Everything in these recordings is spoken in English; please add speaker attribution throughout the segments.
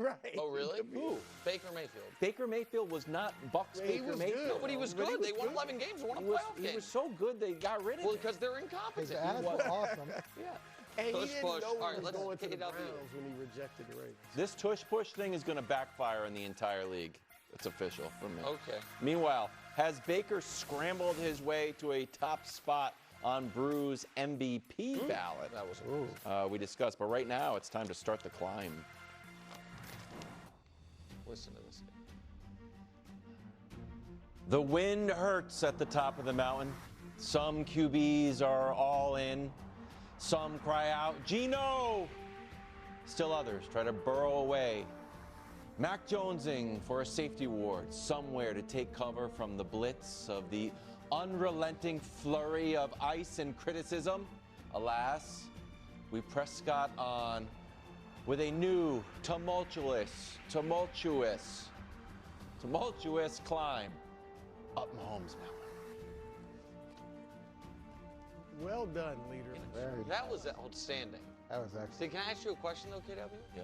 Speaker 1: Right.
Speaker 2: Oh, really?
Speaker 3: Who?
Speaker 2: Baker Mayfield.
Speaker 3: Baker Mayfield was not Bucks Baker Mayfield.
Speaker 2: No, but he was good. They won 11 games. They won a playoff game.
Speaker 3: He was so good they got rid of him.
Speaker 2: Well, because they're
Speaker 4: His
Speaker 2: incompetent.
Speaker 4: ads were awesome.
Speaker 3: Yeah.
Speaker 1: And
Speaker 2: Push,
Speaker 1: he didn't
Speaker 2: push.
Speaker 1: know
Speaker 2: All
Speaker 1: he
Speaker 2: right,
Speaker 1: was
Speaker 2: let's
Speaker 1: going to the
Speaker 2: KW.
Speaker 1: Browns when he rejected the Ravens.
Speaker 3: This tush-push thing is going to backfire in the entire league. It's official for me.
Speaker 2: Okay.
Speaker 3: Meanwhile, has Baker scrambled his way to a top spot on Brew's MVP ballot?
Speaker 2: That was
Speaker 3: We discussed, but right now it's time to start the climb.
Speaker 2: Listen to this.
Speaker 3: The wind hurts at the top of the mountain. Some QBs are all in. Some cry out, Geno! Still others try to burrow away. Mac Jonesing for a safety ward somewhere to take cover from the blitz of the unrelenting flurry of ice and criticism. Alas, we press Scott on with a new tumultuous climb up Mahomes Mountain.
Speaker 1: Well done, leader.
Speaker 2: That was outstanding.
Speaker 4: That was excellent.
Speaker 2: See, can I ask you a question, though, KW?
Speaker 3: Yeah.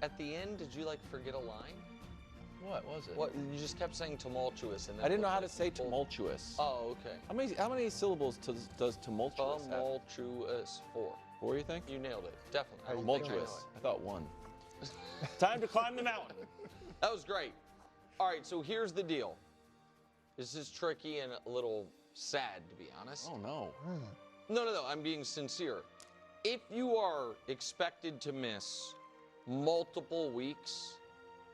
Speaker 2: At the end, did you, forget a line?
Speaker 3: What was it?
Speaker 2: What? You just kept saying tumultuous. And then
Speaker 3: I didn't know how to say tumultuous.
Speaker 2: Oh, okay.
Speaker 3: How many syllables does tumultuous have?
Speaker 2: Tumultuous. 4.
Speaker 3: 4, you think?
Speaker 2: You nailed it. Definitely. I don't
Speaker 3: Tumultuous.
Speaker 2: think
Speaker 3: I thought 1. Time to climb the mountain.
Speaker 2: That was great. All right, so here's the deal. This is tricky and a little sad, to be honest.
Speaker 3: Oh, no.
Speaker 2: No. I'm being sincere. If you are expected to miss multiple weeks,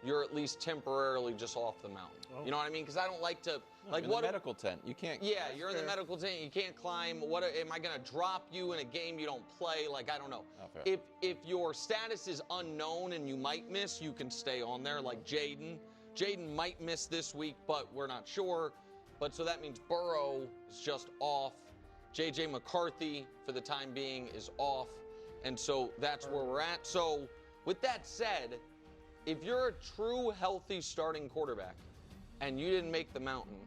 Speaker 2: you're at least temporarily just off the mountain. Oh. You know what I mean? Because I don't like to
Speaker 3: in the medical tent. You can't.
Speaker 2: Yeah, you're in the medical tent. You can't climb. What am I going to drop you in a game you don't play? I don't know. If your status is unknown and you might miss, you can stay on there. Like Jaden. Jaden might miss this week, but we're not sure. But so that means Burrow is just off. J.J. McCarthy, for the time being, is off. And so that's where we're at. So with that said, if you're a true healthy starting quarterback and you didn't make the mountain,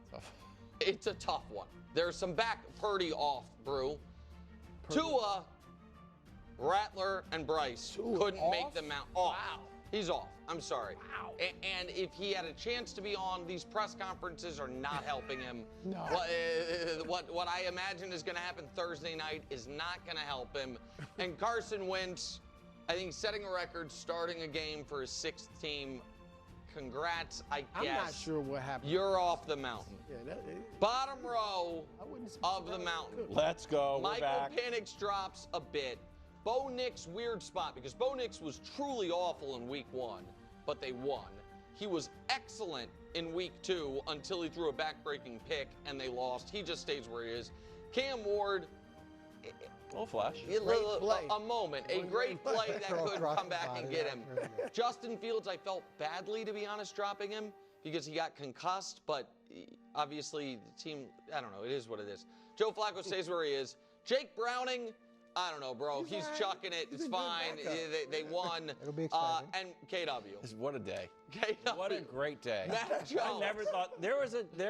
Speaker 2: it's a tough one. There's some Purdy off, Brew. Tua, Rattler, and Bryce couldn't make the mountain. Wow. He's off. I'm sorry.
Speaker 1: Wow.
Speaker 2: And if he had a chance to be on, these press conferences are not helping him.
Speaker 4: No.
Speaker 2: What I imagine is going to happen Thursday night is not going to help him. And Carson Wentz, I think, setting a record, starting a game for his 6th team. Congrats, I guess.
Speaker 1: I'm not sure what happened.
Speaker 2: You're off the mountain.
Speaker 1: Yeah,
Speaker 2: Bottom row of the mountain.
Speaker 3: Let's go. We're back.
Speaker 2: Michael Penix drops a bit. Bo Nix, weird spot, because Bo Nix was truly awful in week 1, but they won. He was excellent in week 2 until he threw a back-breaking pick, and they lost. He just stays where he is. Cam Ward,
Speaker 3: Oh, flash.
Speaker 2: a moment, a great play that could come back and get him. Justin Fields, I felt badly, to be honest, dropping him because he got concussed, but obviously the team, I don't know, it is what it is. Joe Flacco stays where he is. Jake Browning, I don't know, bro. He's chucking it. It's fine. They won.
Speaker 4: It'll be exciting.
Speaker 2: And KW.
Speaker 3: What a day.
Speaker 2: KW.
Speaker 3: What a great day.
Speaker 2: Matt Jones.
Speaker 3: I never thought there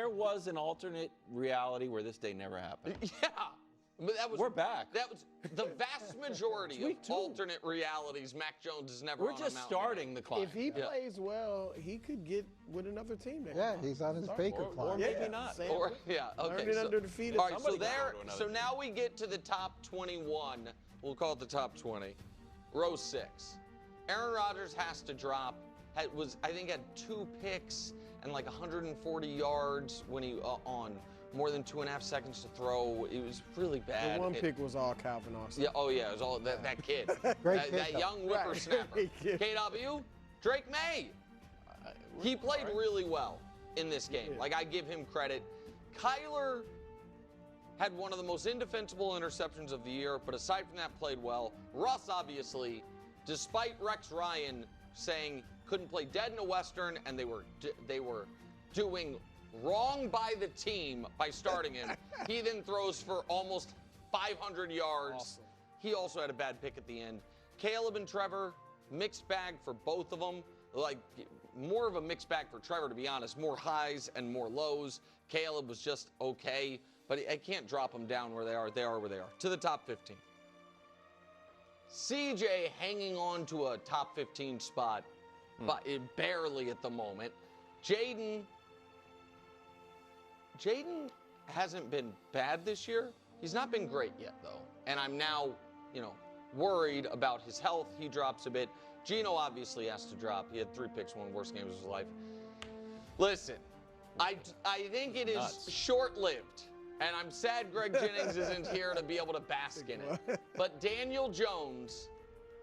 Speaker 3: was an alternate reality where this day never happened.
Speaker 2: Yeah. But that was,
Speaker 3: we're back.
Speaker 2: That was the vast majority of alternate realities. Mac Jones is never on a mountain.
Speaker 3: We're just starting the climb.
Speaker 1: If he plays well, he could get with another team.
Speaker 4: He's on his Baker climb.
Speaker 3: Or maybe not.
Speaker 2: Okay.
Speaker 1: Learning under the feet of
Speaker 2: all right,
Speaker 1: somebody.
Speaker 2: so now we get to the top 21. We'll call it the top 20. Row 6. Aaron Rodgers has to drop. I think had 2 picks and 140 yards when he on more than 2.5 seconds to throw. It was really bad.
Speaker 1: The one pick was all Calvin Austin.
Speaker 2: Yeah. Oh yeah, it was all that kid.
Speaker 4: That
Speaker 2: young whippersnapper. KW, Drake May. He played really well in this game. I give him credit. Kyler had one of the most indefensible interceptions of the year, but aside from that, played well. Russ, obviously, despite Rex Ryan saying couldn't play dead in a Western, and they were doing wrong by the team by starting him. He then throws for almost 500 yards. Awesome. He also had a bad pick at the end. Caleb and Trevor, mixed bag for both of them. More of a mixed bag for Trevor, to be honest. More highs and more lows. Caleb was just okay, but I can't drop them down where they are. They are where they are. To the top 15. CJ hanging on to a top 15 spot but barely at the moment. Jaden hasn't been bad this year. He's not been great yet, though. And I'm now, worried about his health. He drops a bit. Geno obviously has to drop. He had 3 picks, one of the worst games of his life. Listen, I think it is short-lived. And I'm sad Greg Jennings isn't here to be able to bask in it. But Daniel Jones,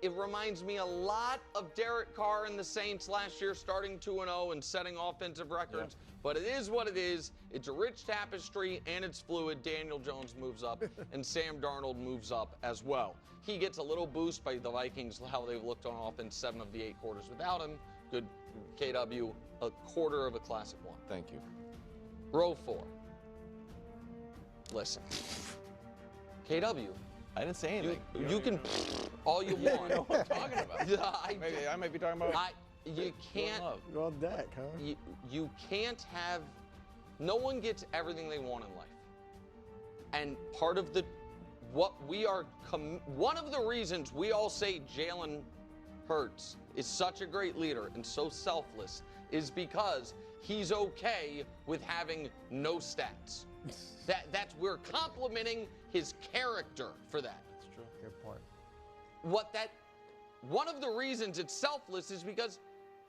Speaker 2: it reminds me a lot of Derek Carr and the Saints last year, starting 2-0 and setting offensive records. Yeah. But it is what it is. It's a rich tapestry, and it's fluid. Daniel Jones moves up, and Sam Darnold moves up as well. He gets a little boost by the Vikings, how they've looked on offense 7 of the 8 quarters without him. Good KW, a quarter of a classic one.
Speaker 3: Thank you.
Speaker 2: Row 4. Listen, KW.
Speaker 3: I didn't say anything.
Speaker 2: You can all you want.
Speaker 3: I know what I'm talking about. I might be talking about.
Speaker 2: You can't.
Speaker 1: Well, that, huh?
Speaker 2: You can't have. No one gets everything they want in life. And part of one of the reasons we all say Jalen Hurts is such a great leader and so selfless is because he's okay with having no stats. We're complimenting his character for that.
Speaker 4: That's true. Good point.
Speaker 2: One of the reasons it's selfless is because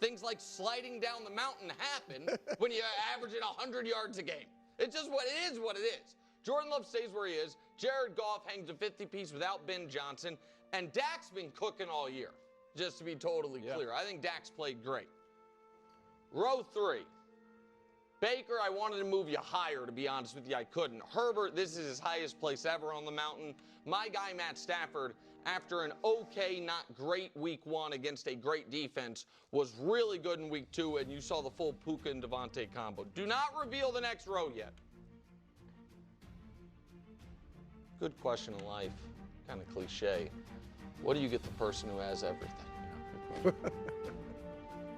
Speaker 2: things like sliding down the mountain happen when you're averaging 100 yards a game. It's just what it is. Jordan Love stays where he is. Jared Goff hangs a 50-piece without Ben Johnson. And Dak's been cooking all year, just to be totally clear. I think Dak's played great. Row 3. Baker, I wanted to move you higher, to be honest with you. I couldn't. Herbert, this is his highest place ever on the mountain. My guy, Matt Stafford, after an okay, not great week 1 against a great defense, was really good in week 2, and you saw the full Puka and Devontae combo. Do not reveal the next row yet. Good question in life. Kind of cliche. What do you get the person who has everything?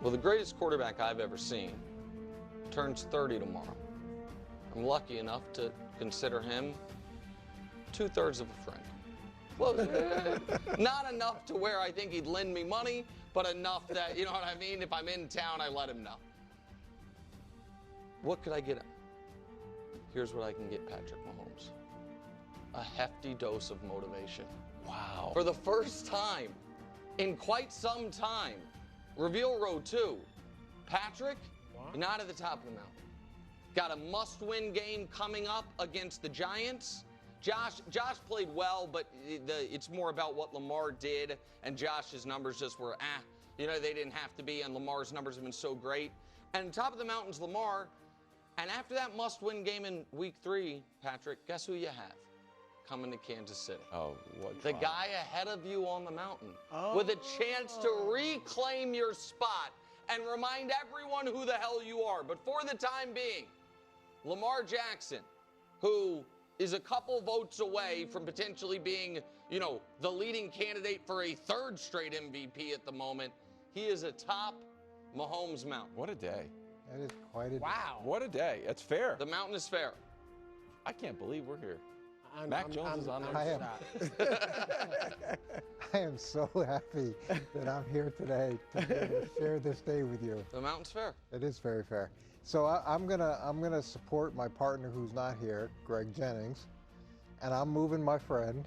Speaker 2: Well, the greatest quarterback I've ever seen turns 30 tomorrow. I'm lucky enough to consider him 2/3 of a friend. Well, not enough to where I think he'd lend me money, but enough that, you know what I mean? If I'm in town, I let him know. What could I get him? Here's what I can get Patrick Mahomes. A hefty dose of motivation.
Speaker 3: Wow.
Speaker 2: For the first time in quite some time, reveal row 2. Patrick, not at the top of the mountain. Got a must-win game coming up against the Giants. Josh played well, but it's more about what Lamar did, and Josh's numbers just were, they didn't have to be, and Lamar's numbers have been so great. And top of the mountain's Lamar, and after that must-win game in week 3, Patrick, guess who you have coming to Kansas City?
Speaker 3: Oh, what?
Speaker 2: The guy ahead of you on the mountain with a chance to reclaim your spot and remind everyone who the hell you are. But for the time being, Lamar Jackson, who is a couple votes away from potentially being, the leading candidate for a 3rd straight MVP at the moment, he is atop Mahomes Mountain.
Speaker 3: What a day.
Speaker 4: That is quite a day.
Speaker 1: Wow.
Speaker 3: What a day. It's fair.
Speaker 2: The mountain is fair.
Speaker 3: I can't believe we're here.
Speaker 1: Mac
Speaker 3: Jones is on there.
Speaker 4: I am so happy that I'm here today to be able to share this day with you.
Speaker 2: The mountain's fair.
Speaker 4: It is very fair. So I'm gonna support my partner who's not here, Greg Jennings, and I'm moving my friend.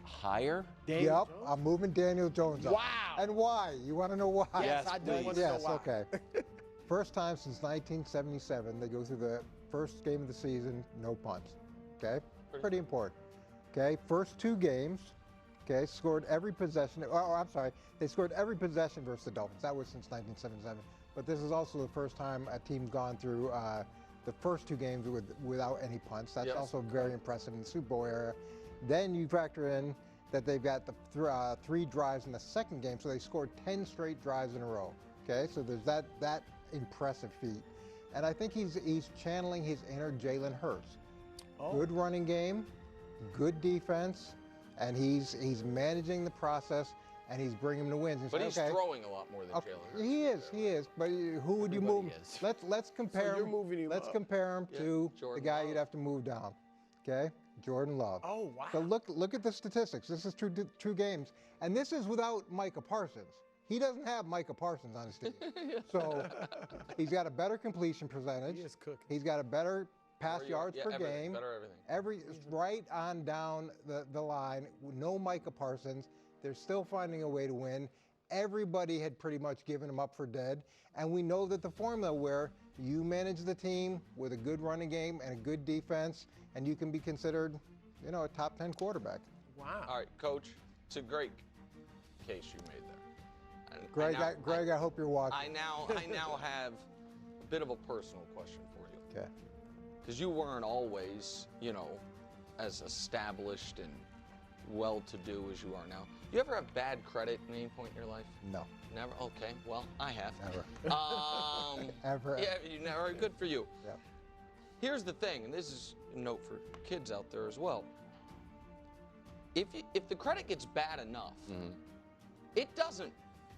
Speaker 3: Higher?
Speaker 1: Daniel
Speaker 4: Jones? I'm moving Daniel Jones up.
Speaker 1: Wow.
Speaker 4: And why? You want to know why?
Speaker 1: Yes, I do want to know why.
Speaker 4: Okay. First time since 1977 they go through the first game of the season, no punts. Okay? Pretty important. Okay? First 2 games, okay, scored every possession. Oh, I'm sorry. They scored every possession versus the Dolphins. That was since 1977. But this is also the first time a team's gone through the first 2 games without any punts. That's also very impressive in the Super Bowl era. Then you factor in that they've got the 3 drives in the second game, so they scored 10 straight drives in a row. Okay, so there's that impressive feat. And I think he's channeling his inner Jalen Hurts. Good running game, good defense, and he's managing the process, and he's bringing them to wins.
Speaker 2: But he's throwing a lot more than Jalen Hurts.
Speaker 4: He is. But who would you move? Let's compare him. Let's compare him to the guy you'd have to move down. Okay, Jordan Love.
Speaker 1: Oh wow.
Speaker 4: So look at the statistics. This is two games, and this is without Micah Parsons. he doesn't have Micah Parsons on his team. So he's got a better completion percentage.
Speaker 1: He is cooking.
Speaker 4: He's got a better pass yards per game.
Speaker 2: Better everything.
Speaker 4: Right on down the line. No Micah Parsons. They're still finding a way to win. Everybody had pretty much given him up for dead. And we know that the formula where you manage the team with a good running game and a good defense, and you can be considered, a top 10 quarterback.
Speaker 1: Wow.
Speaker 2: All right, Coach, it's a great case you made there. And
Speaker 4: Greg, I hope you're watching.
Speaker 2: I now have a bit of a personal question for you.
Speaker 4: Okay.
Speaker 2: Because you weren't always, as established and well-to-do as you are now. You ever have bad credit at any point in your life?
Speaker 4: No.
Speaker 2: Never? Okay, well, I have.
Speaker 4: Never. Ever.
Speaker 2: Yeah, you never. Good for you.
Speaker 4: Yeah.
Speaker 2: Here's the thing, and this is a note for kids out there as well. If the credit gets bad enough, it doesn't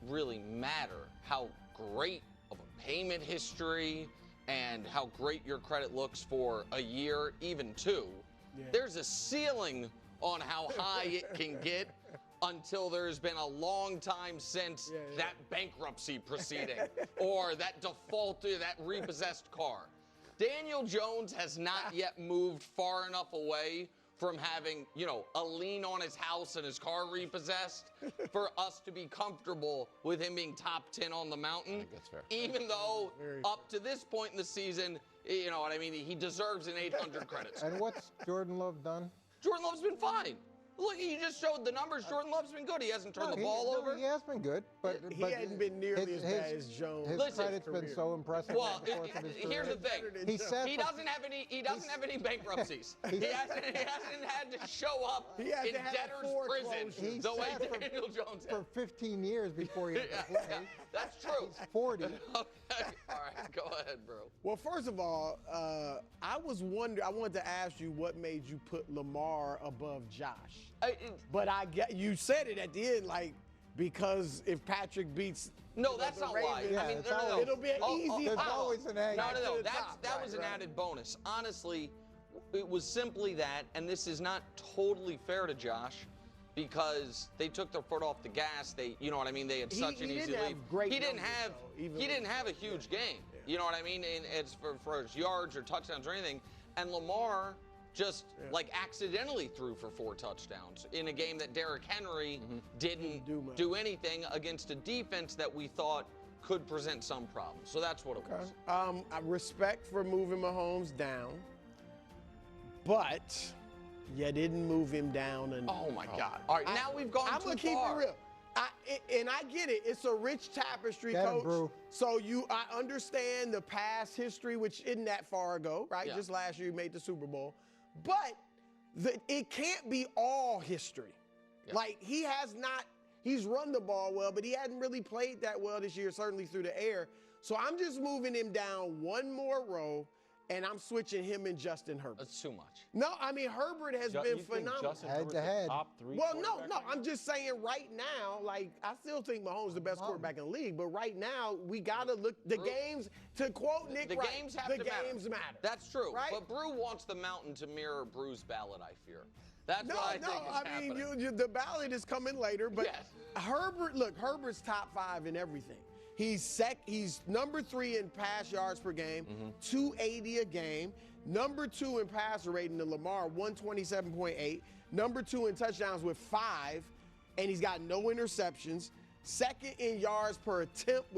Speaker 2: really matter how great of a payment history and how great your credit looks for a year, even two. Yeah. There's a ceiling on how high it can get until there's been a long time since that bankruptcy proceeding or that defaulted, that repossessed car. Daniel Jones has not yet moved far enough away from having, a lien on his house and his car repossessed for us to be comfortable with him being top 10 on the mountain.
Speaker 3: I think that's fair.
Speaker 2: Even though up to this point in the season, you know what I mean, he deserves an 800 credits.
Speaker 4: And what's Jordan Love done?
Speaker 2: Jordan Love's been fine. Look, you just showed the numbers. Jordan Love's been good. He hasn't turned the ball over.
Speaker 4: He has been good, but
Speaker 1: he hadn't been nearly as bad as Jones.
Speaker 4: His credit's been so impressive.
Speaker 2: Well, here's the thing. He doesn't have any bankruptcies. He hasn't had to show up in debtor's prison the way Daniel Jones
Speaker 4: for 15 years before he had to play.
Speaker 2: That's true.
Speaker 4: He's 40.
Speaker 2: Okay. All right, go ahead, bro.
Speaker 1: Well, first of all, I wanted to ask you what made you put Lamar above Josh. But you said it at the end, because if Patrick beats
Speaker 2: No, that's not why.
Speaker 1: Ravens,
Speaker 2: I mean, no.
Speaker 1: It'll be an easy
Speaker 4: There's
Speaker 1: follow.
Speaker 4: always an egg.
Speaker 2: No. That was an added bonus. Honestly, it was simply that, and this is not totally fair to Josh, because they took their foot off the gas. You know what I mean? They had such an easy lead. He didn't have a huge game. Yeah. You know what I mean? And it's for his yards or touchdowns or anything. And Lamar just accidentally threw for 4 touchdowns in a game that Derrick Henry didn't do anything against a defense that we thought could present some problems. So that's what it was.
Speaker 1: I respect for moving Mahomes down, but you didn't move him down enough.
Speaker 2: Oh my God! All right, now we've gone too far.
Speaker 1: I'm gonna keep it real. And I get it. It's a rich tapestry, Coach.
Speaker 4: Brew.
Speaker 1: So I understand the past history, which isn't that far ago, right?
Speaker 2: Yeah.
Speaker 1: Just last year you made the Super Bowl. But it can't be all history. Yeah. He's run the ball well, but he hadn't really played that well this year, certainly through the air. So I'm just moving him down one more row, and I'm switching him and Justin Herbert.
Speaker 2: That's too much.
Speaker 1: No, I mean, Herbert has been phenomenal.
Speaker 4: Head to head.
Speaker 3: Top 3
Speaker 1: Well, no, I'm just saying right now, I still think Mahomes is the best quarterback in the league, but right now, we got to look, the games, to quote Nick Wright,
Speaker 2: games have
Speaker 1: the
Speaker 2: to
Speaker 1: games matter.
Speaker 2: That's true.
Speaker 1: Right?
Speaker 2: But Brew wants the mountain to mirror Brew's ballot, I fear. That's what I think is happening.
Speaker 1: The ballot is coming later, but
Speaker 2: yes.
Speaker 1: Herbert's top 5 in everything. He's number 3 in pass yards per game, 280 a game. Number 2 in passer rating to Lamar, 127.8. Number 2 in touchdowns with 5, and he's got no interceptions. Second in yards per attempt with